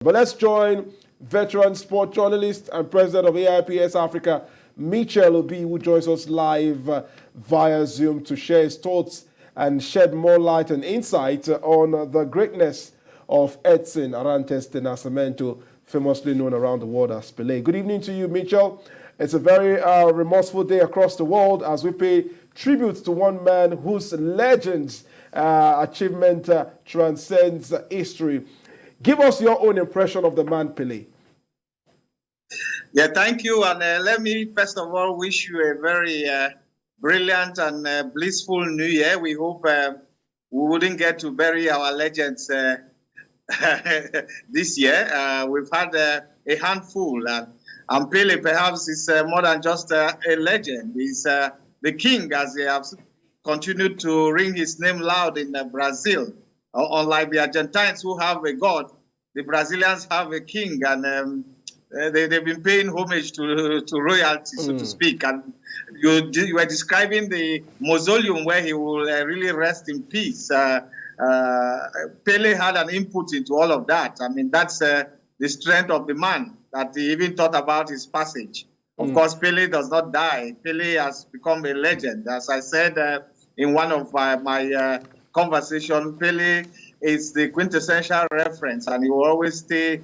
But let's join veteran sport journalist and president of AIPS Africa, Michell Obi, who joins us live via Zoom to share his thoughts and shed more light and insight on the greatness of Edson Arantes de Nascimento, famously known around the world as Pele. Good evening to you, Michell. It's a very remorseful day across the world as we pay tribute to one man whose legends achievement transcends history. Give us your own impression of the man, Pele. Yeah, thank you. And let me, first of all, wish you a very brilliant and blissful new year. We hope we wouldn't get to bury our legends this year. We've had a handful. And Pele perhaps is more than just a legend. He's the king, as they have continued to ring his name loud in Brazil. Unlike the Argentines who have a god, the Brazilians have a king, and they've been paying homage to royalty, so to speak. And you were describing the mausoleum where he will really rest in peace. Pele had an input into all of that. I mean, that's the strength of the man, that he even thought about his passage. Of course, Pele does not die. Pele has become a legend. As I said in one of my conversation, Pele is the quintessential reference, and he will always stay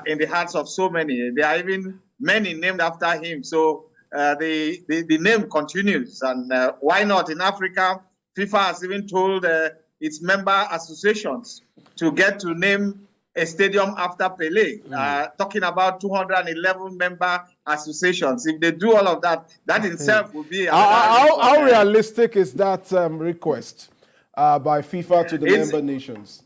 in the hearts of so many. There are even many named after him, so the name continues. And why not? In Africa, FIFA has even told its member associations to get to name a stadium after Pele, talking about 211 member associations. If they do all of that, that itself will be... How realistic is that request by FIFA to the member nations?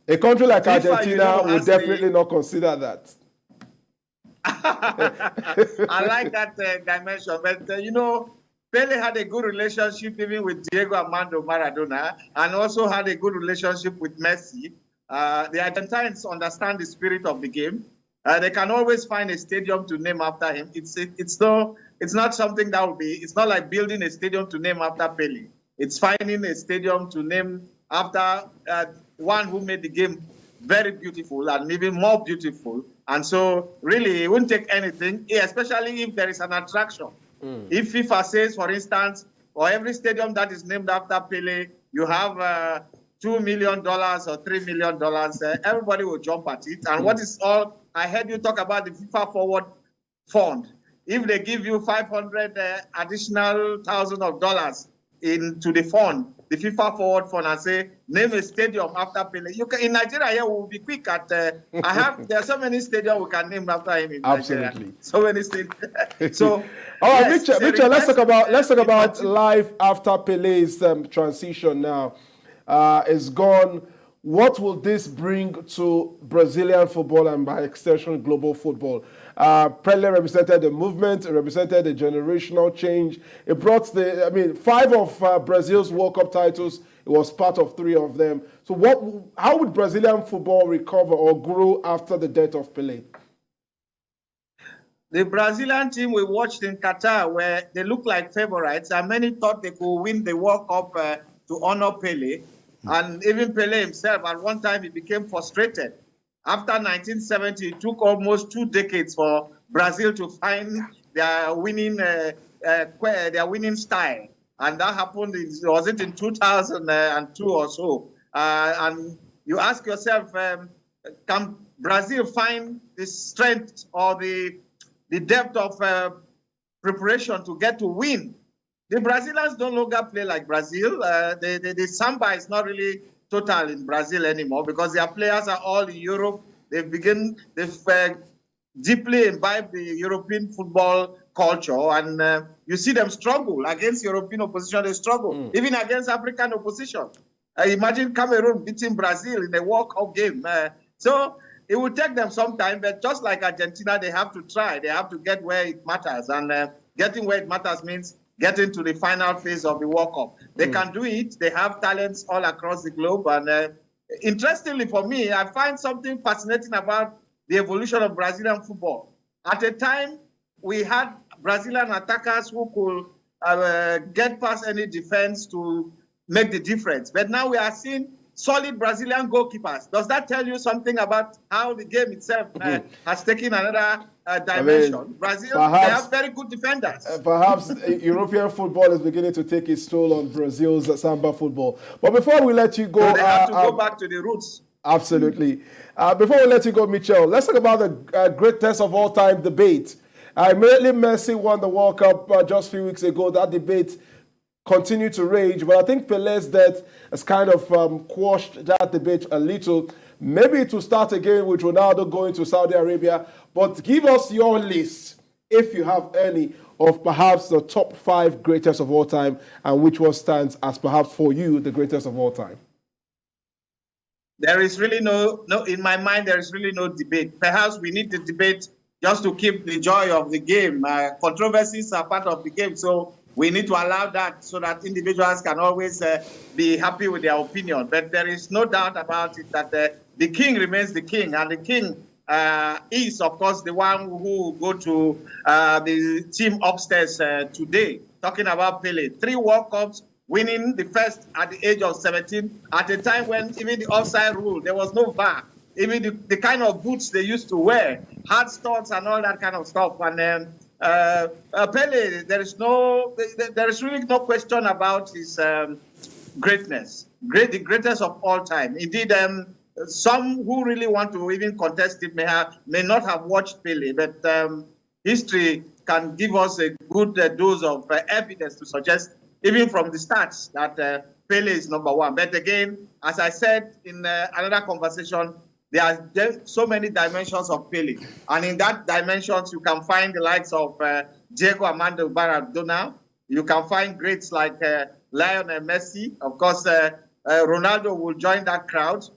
A country like FIFA, Argentina would definitely not consider that. I like that dimension, but Pele had a good relationship even with Diego Armando Maradona, and also had a good relationship with Messi. The Argentines understand the spirit of the game. They can always find a stadium to name after him. It's not something that will be. It's not like building a stadium to name after Pele. It's finding a stadium to name after one who made the game very beautiful and even more beautiful. And so, really, it wouldn't take anything, especially if there is an attraction. If FIFA says, for instance, for every stadium that is named after Pele, you have $2 million or $3 million, everybody will jump at it. And what is all, I heard you talk about the FIFA Forward Fund. If they give you 500 additional thousands of dollars into the fund, the FIFA Forward Fund, and say, name a stadium after Pele. You can, in Nigeria, here we'll be quick at, there are so many stadiums we can name after him in Nigeria. Absolutely. So many stadiums. So, all right, yes, Michell, let's talk about life after Pele's transition now. Is gone. What will this bring to Brazilian football and by extension global football? Pele represented the movement, it represented a generational change. It brought 5 of Brazil's World Cup titles. It was part of 3 of them. So how would Brazilian football recover or grow after the death of Pele? The Brazilian team we watched in Qatar, where they looked like favorites, and many thought they could win the World Cup to honor Pele. And even Pele himself, at one time, he became frustrated. After 1970, it took almost 2 decades for Brazil to find their winning style. And that happened, was it in 2002 or so? And you ask yourself, can Brazil find the strength or the depth of preparation to get to win? The Brazilians no longer play like Brazil. The samba is not really total in Brazil anymore because their players are all in Europe. They've deeply imbibed the European football culture, and you see them struggle against European opposition. They struggle even against African opposition. Imagine Cameroon beating Brazil in a World Cup game. So it will take them some time, but just like Argentina, they have to try. They have to get where it matters, and getting where it matters means getting to the final phase of the World Cup. They can do it. They have talents all across the globe. And interestingly for me, I find something fascinating about the evolution of Brazilian football. At a time, we had Brazilian attackers who could get past any defense to make the difference. But now we are seeing solid Brazilian goalkeepers. Does that tell you something about how the game itself has taken another dimension? Brazil, they have very good defenders. Perhaps European football is beginning to take its toll on Brazil's samba football. But before we let you go... So they have to go back to the roots. Absolutely. Before we let you go, Michell, let's talk about the greatest of all time debate. Immediately Messi won the World Cup just a few weeks ago. That debate continued to rage, but I think Pele's death has kind of quashed that debate a little. Maybe it will start again with Ronaldo going to Saudi Arabia, but give us your list, if you have any, of perhaps the top 5 greatest of all time, and which one stands as perhaps for you the greatest of all time. There is really no, in my mind, there is really no debate. Perhaps we need the debate just to keep the joy of the game. Controversies are part of the game, so we need to allow that so that individuals can always be happy with their opinion. But there is no doubt about it that the king remains the king, and the king is, of course, the one who will go to the team upstairs today. Talking about Pele, 3 World Cups, winning the first at the age of 17, at a time when even the offside rule, there was no VAR. Even the kind of boots they used to wear, hard studs and all that kind of stuff. And Pele, there is really no question about his greatness, the greatest of all time. Indeed, some who really want to even contest it may not have watched Pele, but history can give us a good dose of evidence to suggest, even from the stats, that Pele is number 1. But again, as I said in another conversation, there are so many dimensions of Pele. And in that dimensions, you can find the likes of Diego Armando Maradona. You can find greats like Lionel Messi. Of course, Ronaldo will join that crowd.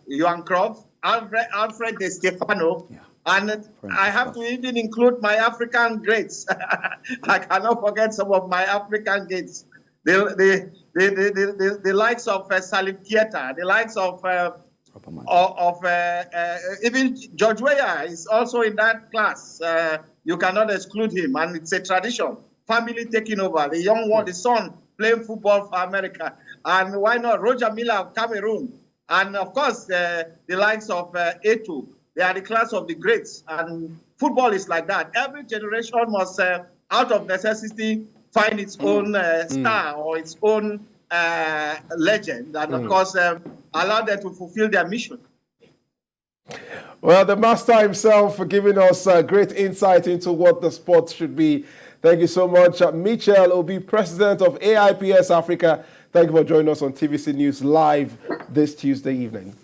Johan Cruyff, Alfred Di Stefano. Yeah. And I have to even include my African greats. I cannot forget some of my African greats. The likes of Salim Keita, the likes of even George Weah is also in that class. You cannot exclude him, and it's a tradition. Family taking over, the young one, the son playing football for America, and why not Roger Miller of Cameroon, and of course the likes of Eto'o. They are the class of the greats, and football is like that. Every generation must, out of necessity, find its own star or its own legend, and of course allow them to fulfill their mission. Well, the master himself for giving us great insight into what the sport should be. Thank you so much. Michell Obi, president of AIPS Africa. Thank you for joining us on TVC News Live this Tuesday evening.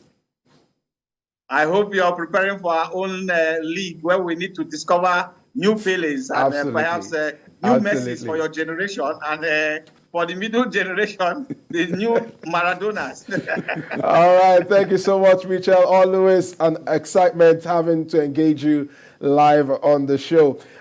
I hope you are preparing for our own league where we need to discover new Peles and perhaps new Messis for your generation, and for the middle generation, the new Maradonas. All right. Thank you so much, Michell. Always an excitement having to engage you live on the show.